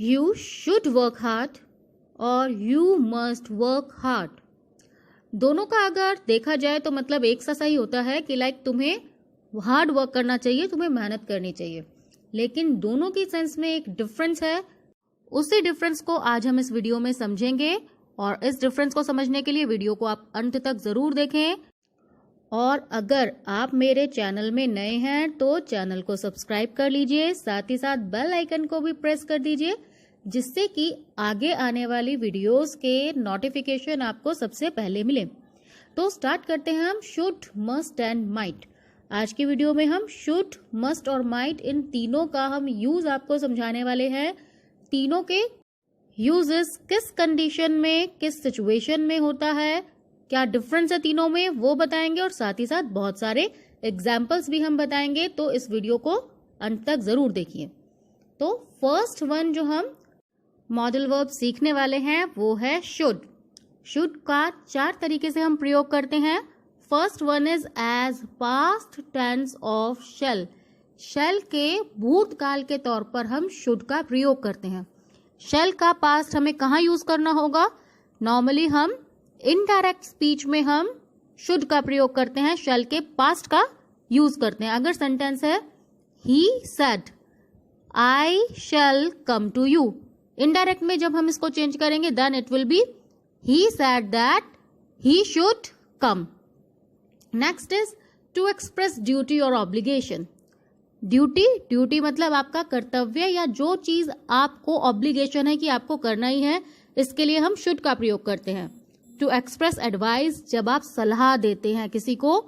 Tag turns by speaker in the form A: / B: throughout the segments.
A: You should work hard और you must work hard. दोनों का अगर देखा जाए तो मतलब एक सा सही होता है कि लाइक तुम्हें हार्ड वर्क करना चाहिए, तुम्हें मेहनत करनी चाहिए, लेकिन दोनों की सेंस में एक डिफरेंस है। उसी डिफरेंस को आज हम इस वीडियो में समझेंगे और इस डिफरेंस को समझने के लिए वीडियो को आप अंत तक जरूर देखें। और अगर आप मेरे चैनल में नए हैं तो चैनल को सब्सक्राइब कर लीजिए, साथ ही साथ बेल आइकन को भी प्रेस कर दीजिए, जिससे कि आगे आने वाली वीडियोस के नोटिफिकेशन आपको सबसे पहले मिले। तो स्टार्ट करते हैं हम शुड, मस्ट एंड माइट। आज की वीडियो में हम शुड, मस्ट और माइट इन तीनों का हम यूज आपको समझाने वाले हैं। तीनों के यूजेस किस कंडीशन में, किस सिचुएशन में होता है, क्या डिफरेंस है तीनों में, वो बताएंगे और साथ ही साथ बहुत सारे एग्जाम्पल्स भी हम बताएंगे। तो इस वीडियो को अंत तक जरूर देखिए। तो फर्स्ट वन जो हम मॉडल वर्ब सीखने वाले हैं वो है शुड। शुड का 4 तरीके से हम प्रयोग करते हैं। First one is as past tense of shall. Shall के भूतकाल के तौर पर हम शुड का प्रयोग करते हैं। शेल का पास्ट हमें कहाँ यूज करना होगा? नॉर्मली हम इनडायरेक्ट स्पीच में हम शुड का प्रयोग करते हैं, शेल के पास्ट का यूज करते हैं। अगर सेंटेंस है he said I shall come to you, indirect में जब हम इसको चेंज करेंगे then it will be he said that he should come. Next is to express duty और ऑब्लिगेशन। ड्यूटी मतलब आपका कर्तव्य या जो चीज आपको ऑब्लिगेशन है कि आपको करना ही है, इसके लिए हम शुड का प्रयोग करते हैं। टू एक्सप्रेस एडवाइस, जब आप सलाह देते हैं किसी को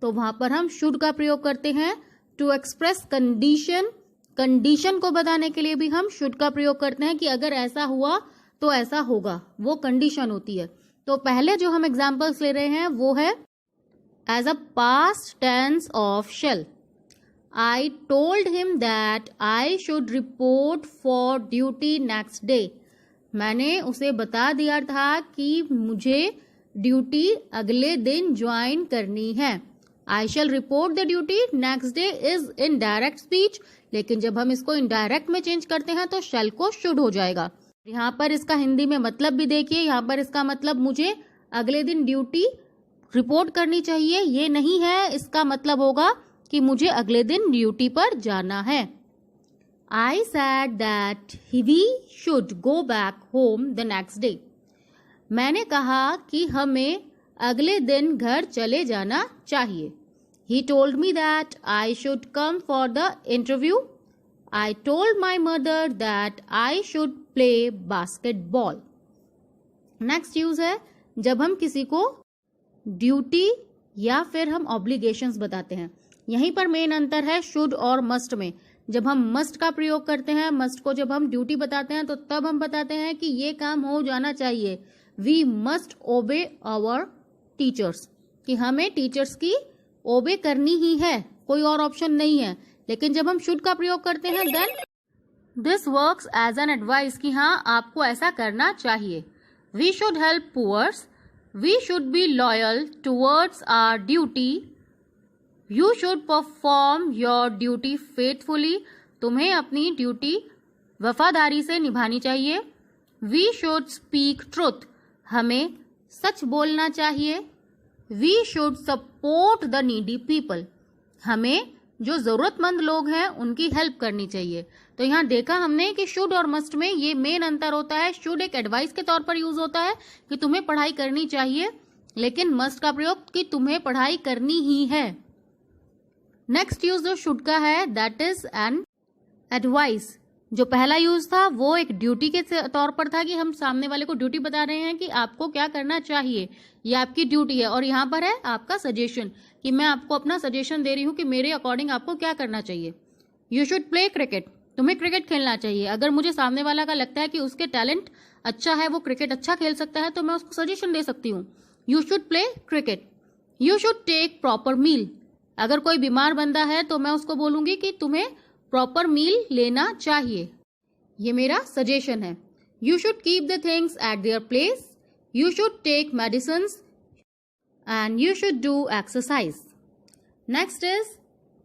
A: तो वहां पर हम शुड का प्रयोग करते हैं। टू एक्सप्रेस कंडीशन को बताने के लिए भी हम शुड का प्रयोग करते हैं कि अगर ऐसा हुआ तो ऐसा होगा, वो कंडीशन होती है। तो पहले जो हम एग्जांपल्स ले रहे हैं वो है as a past tense of shall. I told him that I should report for duty next day. मैंने उसे बता दिया था कि मुझे ड्यूटी अगले दिन ज्वाइन करनी है। I shall report the duty next day is in direct speech, लेकिन जब हम इसको इनडायरेक्ट में चेंज करते हैं तो शैल को शुड हो जाएगा। यहाँ पर इसका हिंदी में मतलब भी देखिए, यहाँ पर इसका मतलब मुझे अगले दिन ड्यूटी रिपोर्ट करनी चाहिए ये नहीं है, इसका मतलब होगा कि मुझे अगले दिन ड्यूटी पर जाना है। I said that we should go back home the next day. मैंने कहा कि हमें अगले दिन घर चले जाना चाहिए। He told me that I should come for the interview. I told my mother that I should play basketball. Next use है जब हम किसी को ड्यूटी या फिर हम ऑब्लिगेशंस बताते हैं। यहीं पर मेन अंतर है शुड और मस्ट में। जब हम मस्ट का प्रयोग करते हैं, मस्ट को जब हम ड्यूटी बताते हैं तो तब हम बताते हैं कि ये काम हो जाना चाहिए। We must obey our teachers, कि हमें टीचर्स की ओबे करनी ही है, कोई और ऑप्शन नहीं है। लेकिन जब हम शुड का प्रयोग करते हैं then this works as an advice, कि हाँ आपको ऐसा करना चाहिए। We should help poors, we should be loyal towards our duty, you should perform your duty faithfully, तुम्हें अपनी ड्यूटी वफादारी से निभानी चाहिए। वी शुड स्पीक ट्रुथ, हमें सच बोलना चाहिए। We should support the needy people, हमें जो जरूरतमंद लोग हैं उनकी हेल्प करनी चाहिए। तो यहाँ देखा हमने कि शुड और मस्ट में ये मेन अंतर होता है। शुड एक एडवाइस के तौर पर यूज होता है कि तुम्हें पढ़ाई करनी चाहिए, लेकिन मस्ट का प्रयोग कि तुम्हें पढ़ाई करनी ही है। नेक्स्ट यूज जो शुड का है दैट इज एन एडवाइस। जो पहला यूज था वो एक ड्यूटी के तौर पर था कि हम सामने वाले को ड्यूटी बता रहे हैं कि आपको क्या करना चाहिए, ये आपकी ड्यूटी है। और यहाँ पर है आपका सजेशन, कि मैं आपको अपना सजेशन दे रही हूँ कि मेरे अकॉर्डिंग आपको क्या करना चाहिए। यू शुड प्ले क्रिकेट, तुम्हें क्रिकेट खेलना चाहिए। अगर मुझे सामने वाला का लगता है कि उसके टैलेंट अच्छा है, वो क्रिकेट अच्छा खेल सकता है, तो मैं उसको सजेशन दे सकती हूँ। You should play cricket. You should take proper meal, अगर कोई बीमार बंदा है तो मैं उसको बोलूंगी कि तुम्हें प्रॉपर मील लेना चाहिए, ये मेरा सजेशन है। You should keep the things at their place, you should take medicines and you should do exercise. Next is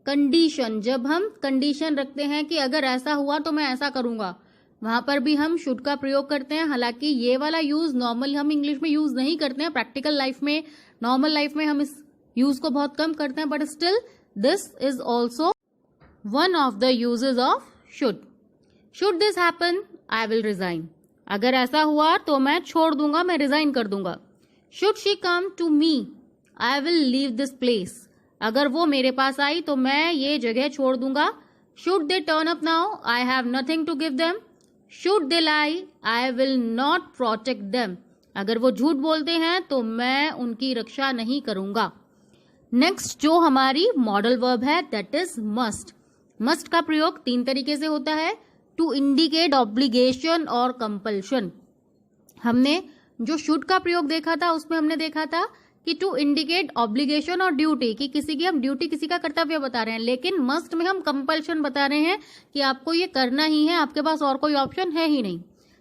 A: condition. जब हम कंडीशन रखते हैं कि अगर ऐसा हुआ तो मैं ऐसा करूंगा, वहां पर भी हम शुड का प्रयोग करते हैं। हालांकि ये वाला यूज नॉर्मल हम इंग्लिश में यूज नहीं करते हैं, प्रैक्टिकल लाइफ में, नॉर्मल लाइफ में हम इस यूज को बहुत कम करते हैं, but still this is also one of the uses of should. Should this happen I will resign, अगर ऐसा हुआ तो मैं छोड़ दूंगा, मैं रिजाइन कर दूंगा। Should she come to me I will leave this place, अगर वो मेरे पास आई तो मैं ये जगह छोड़ दूंगा। Should they turn up now I have nothing to give them, should they lie I will not protect them, अगर वो झूठ बोलते हैं तो मैं उनकी रक्षा नहीं करूंगा। नेक्स्ट जो हमारी मॉडल वर्ब है दैट इज मस्ट। मस्ट का प्रयोग 3 तरीके से होता है, टू इंडिकेट ऑब्लिगेशन और कंपल्शन। हमने जो शुड का प्रयोग देखा था उसमें हमने देखा था कि टू इंडिकेट ऑब्लिगेशन और ड्यूटी, कि किसी की हम ड्यूटी, किसी का कर्तव्य बता रहे हैं, लेकिन मस्ट में हम कंपल्शन बता रहे हैं कि आपको ये करना ही है, आपके पास और कोई ऑप्शन है ही नहीं।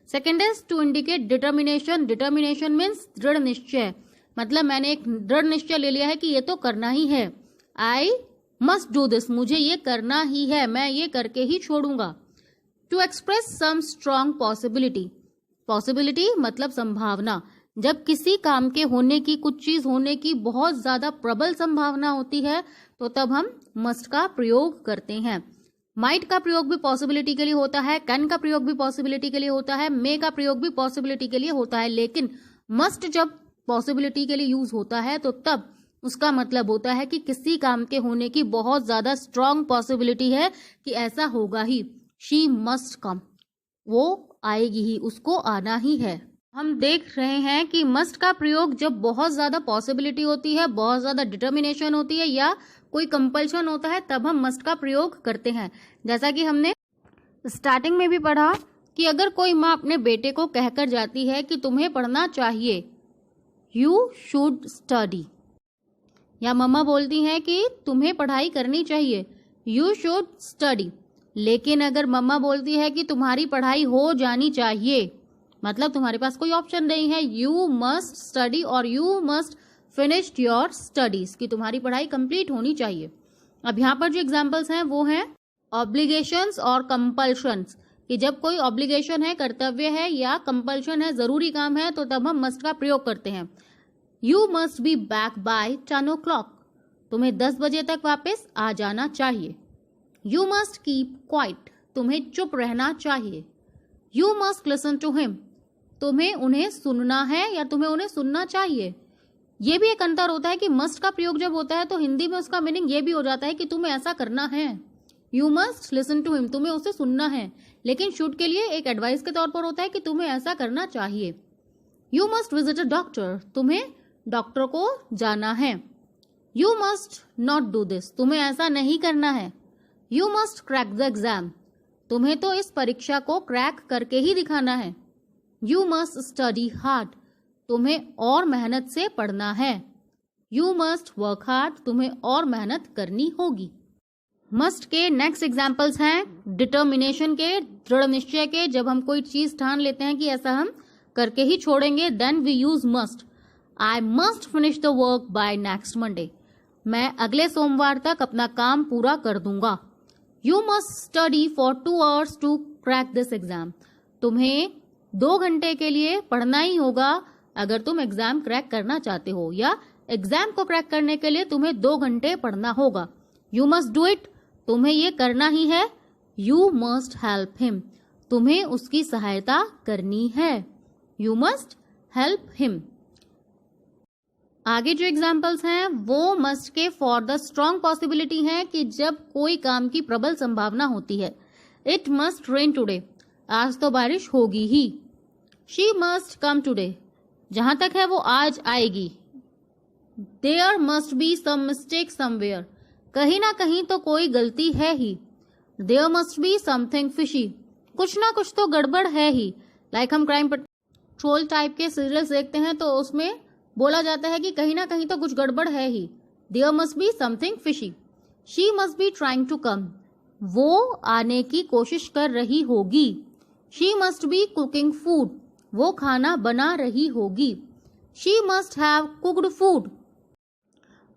A: Second is to indicate determination. Determination means दृढ़ निश्चय, मतलब मैंने एक दृढ़ निश्चय ले लिया है कि ये तो करना ही है, आई मस्ट डू दिस, मुझे ये करना ही है, मैं ये करके ही छोड़ूंगा। To express some strong possibility. Possibility मतलब संभावना, जब किसी काम के होने की, कुछ चीज होने की बहुत ज्यादा प्रबल संभावना होती है तो तब हम मस्ट का प्रयोग करते हैं। माइट का प्रयोग भी पॉसिबिलिटी के लिए होता है, कैन का प्रयोग भी पॉसिबिलिटी के लिए होता है, मे का प्रयोग भी पॉसिबिलिटी के लिए होता है, लेकिन मस्ट जब पॉसिबिलिटी के लिए यूज होता है तो तब उसका मतलब होता है कि किसी काम के होने की बहुत ज्यादा स्ट्रॉन्ग पॉसिबिलिटी है कि ऐसा होगा ही। शी मस्ट कम, वो आएगी ही, उसको आना ही है। हम देख रहे हैं कि मस्ट का प्रयोग जब बहुत ज्यादा पॉसिबिलिटी होती है, बहुत ज्यादा डिटर्मिनेशन होती है या कोई कंपल्शन होता है, तब हम मस्ट का प्रयोग करते हैं। जैसा कि हमने स्टार्टिंग में भी पढ़ा कि अगर कोई माँ अपने बेटे को कहकर जाती है कि तुम्हें पढ़ना चाहिए, यू शुड स्टडी, या मम्मा बोलती हैं कि तुम्हें पढ़ाई करनी चाहिए, यू शुड स्टडी, लेकिन अगर मम्मा बोलती है कि तुम्हारी पढ़ाई हो जानी चाहिए, मतलब तुम्हारे पास कोई ऑप्शन नहीं है, यू मस्ट स्टडी और you must finish your studies, कि तुम्हारी पढ़ाई कंप्लीट होनी चाहिए। अब यहाँ पर जो एग्जांपल्स हैं वो हैं ऑब्लिगेशंस और कंपल्शंस, कि जब कोई ऑब्लिगेशन है, कर्तव्य है, या कंपल्शन है, जरूरी काम है, तो तब हम मस्ट का प्रयोग करते हैं। You must be back by 10 o'clock, तुम्हें 10 बजे तक वापस आ जाना चाहिए। यू मस्ट कीप क्वाइट, तुम्हें चुप रहना चाहिए। You must listen to him, तुम्हें उन्हें सुनना है या तुम्हें उन्हें सुनना चाहिए। ये भी एक अंतर होता है कि मस्ट का प्रयोग जब होता है तो हिंदी में उसका मीनिंग ये भी हो जाता है कि तुम्हें ऐसा करना है। You must listen to him, तुम्हें उसे सुनना है, लेकिन शुड के लिए एक एडवाइस के तौर पर होता है कि तुम्हें ऐसा करना चाहिए। You must visit a doctor, तुम्हें डॉक्टर को जाना है। You must not do this, तुम्हें ऐसा नहीं करना है। You must crack the exam, तुम्हें तो इस परीक्षा को क्रैक करके ही दिखाना है। यू मस्ट स्टडी हार्ड, तुम्हें और मेहनत से पढ़ना है। यू मस्ट वर्क हार्ड, तुम्हें और मेहनत करनी होगी। मस्ट के नेक्स्ट एग्जाम्पल्स हैं डिटर्मिनेशन के, दृढ़ निश्चय के। जब हम कोई चीज ठान लेते हैं कि ऐसा हम करके ही छोड़ेंगे, then we use must. I must finish the work by next Monday, मैं अगले सोमवार तक अपना काम पूरा कर दूंगा। You must study for 2 hours to crack this exam, तुम्हें 2 घंटे के लिए पढ़ना ही होगा अगर तुम एग्जाम क्रैक करना चाहते हो, या एग्जाम को क्रैक करने के लिए तुम्हें 2 घंटे पढ़ना होगा। यू मस्ट डू इट, तुम्हें ये करना ही है। यू मस्ट हेल्प हिम, तुम्हें उसकी सहायता करनी है। You must help him. आगे जो एग्जाम्पल्स हैं वो मस्ट के फॉर द स्ट्रॉन्ग पॉसिबिलिटी हैं कि जब कोई काम की प्रबल संभावना होती है। इट मस्ट रेन टुडे, आज तो बारिश होगी ही। शी मस्ट कम टुडे, जहां तक है वो आज आएगी। There must be some mistake somewhere, कहीं ना कहीं तो कोई गलती है ही। There must be something fishy, कुछ ना कुछ तो गड़बड़ है ही। लाइक हम क्राइम पेट्रोल टाइप के सीरियल्स देखते हैं तो उसमें बोला जाता है कि कहीं ना कहीं तो कुछ गड़बड़ है ही। There must be something fishy. She must be trying to come, वो आने की कोशिश कर रही होगी। She must be cooking food, वो खाना बना रही होगी। She must have cooked food.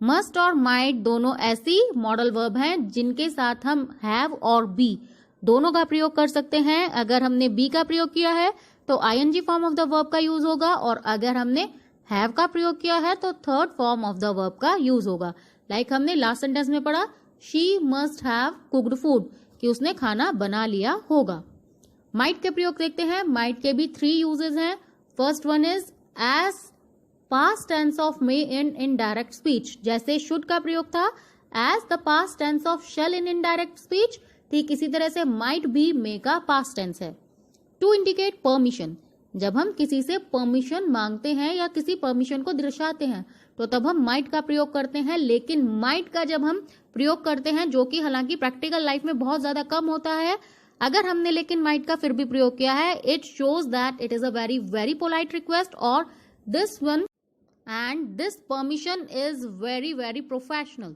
A: Must और माइट दोनों ऐसी मॉडल वर्ब हैं जिनके साथ हम हैव और बी दोनों का प्रयोग कर सकते हैं। अगर हमने बी का प्रयोग किया है तो ING form of the verb का यूज होगा, और अगर हमने हैव का प्रयोग किया है तो third form of the verb का यूज होगा। लाइक हमने लास्ट सेंटेंस में पढ़ा, she must have cooked food, कि उसने खाना बना लिया होगा। माइट के प्रयोग देखते हैं। माइट के भी 3 यूजेस हैं। First one is as past tense of may in indirect speech, जैसे शुड का प्रयोग था as the past tense of shall in indirect speech, ठीक इसी तरह से माइट भी मे का पास्ट टेंस है। टू इंडिकेट परमिशन, जब हम किसी से परमिशन मांगते हैं या किसी परमिशन को दर्शाते हैं तो तब हम माइट का प्रयोग करते हैं। लेकिन माइट का जब हम प्रयोग करते हैं, जो कि हालांकि प्रैक्टिकल लाइफ में बहुत ज्यादा कम होता है, अगर हमने लेकिन माइट का फिर भी प्रयोग किया है, it shows that it is a very very polite request और this one and this permission is very very professional.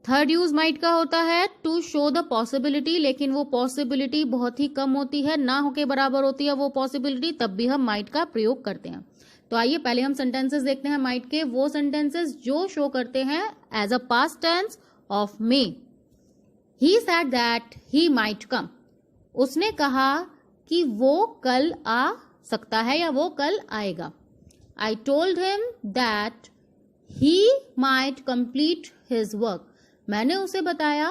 A: Third use might का होता है टू शो द पॉसिबिलिटी, लेकिन वो पॉसिबिलिटी बहुत ही कम होती है, ना होके बराबर होती है वो पॉसिबिलिटी, तब भी हम माइट का प्रयोग करते हैं। तो आइए पहले हम सेंटेंसेस देखते हैं माइट के, वो सेंटेंसेस जो शो करते हैं as a past tense of may. He said that he might come, उसने कहा कि वो कल आ सकता है या वो कल आएगा। आई told him that he might complete his work, मैंने उसे बताया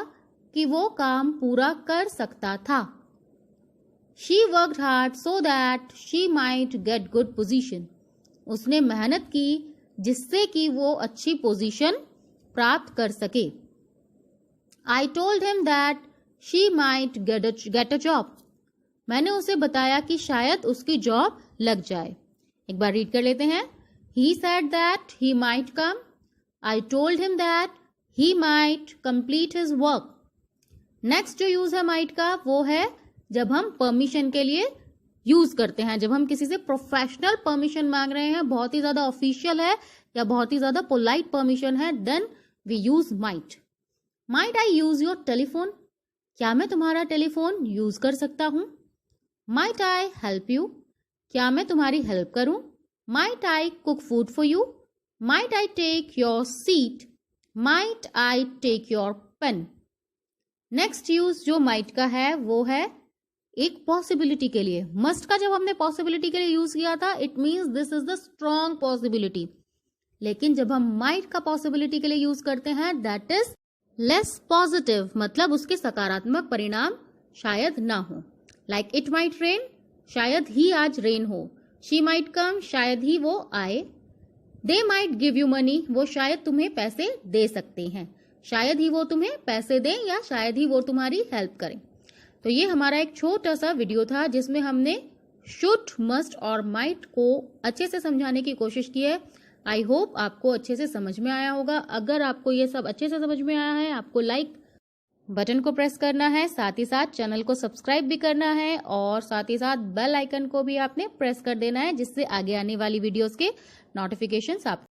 A: कि वो काम पूरा कर सकता था। She worked hard so that she might get good position, उसने मेहनत की जिससे कि वो अच्छी पोजीशन प्राप्त कर सके। आई told him that she might get a job, मैंने उसे बताया कि शायद उसकी जॉब लग जाए। एक बार रीड कर लेते हैं। ही said that he might come, I told him that he might complete his work. Next जो यूज है माइट का वो है जब हम परमिशन के लिए यूज करते हैं, जब हम किसी से प्रोफेशनल परमिशन मांग रहे हैं, बहुत ही ज्यादा ऑफिशियल है या बहुत ही ज्यादा पोलाइट परमिशन है, then we use might. Might I use your telephone, क्या मैं तुम्हारा टेलीफोन यूज कर सकता हूं। माइट आई हेल्प यू, क्या मैं तुम्हारी हेल्प करूं। Might I cook food for you, might I take your seat, might I take your pen. Next use जो माइट का है वो है एक पॉसिबिलिटी के लिए। मस्ट का जब हमने पॉसिबिलिटी के लिए यूज किया था, it means this is the strong possibility, लेकिन जब हम माइट का पॉसिबिलिटी के लिए यूज करते हैं दैट इज लेस पॉजिटिव, मतलब उसके सकारात्मक परिणाम शायद ना हो। लाइक इट माइट रेन, शायद ही आज रेन हो। शी माइट कम, शायद ही वो आए। They might give you money, वो शायद तुम्हें पैसे दे सकते हैं, शायद ही वो तुम्हें पैसे दें या शायद ही वो तुम्हारी हेल्प करें। तो ये हमारा एक छोटा सा वीडियो था जिसमें हमने शुड, मस्ट और माइट को अच्छे से समझाने की कोशिश की है। आई होप आपको अच्छे से समझ में आया होगा। अगर आपको ये सब अच्छे से समझ में आया है, आपको लाइक बटन को प्रेस करना है, साथ ही साथ चैनल को सब्सक्राइब भी करना है और साथ ही साथ बेल आइकन को भी आपने प्रेस कर देना है, जिससे आगे आने वाली वीडियोस के नोटिफिकेशंस आप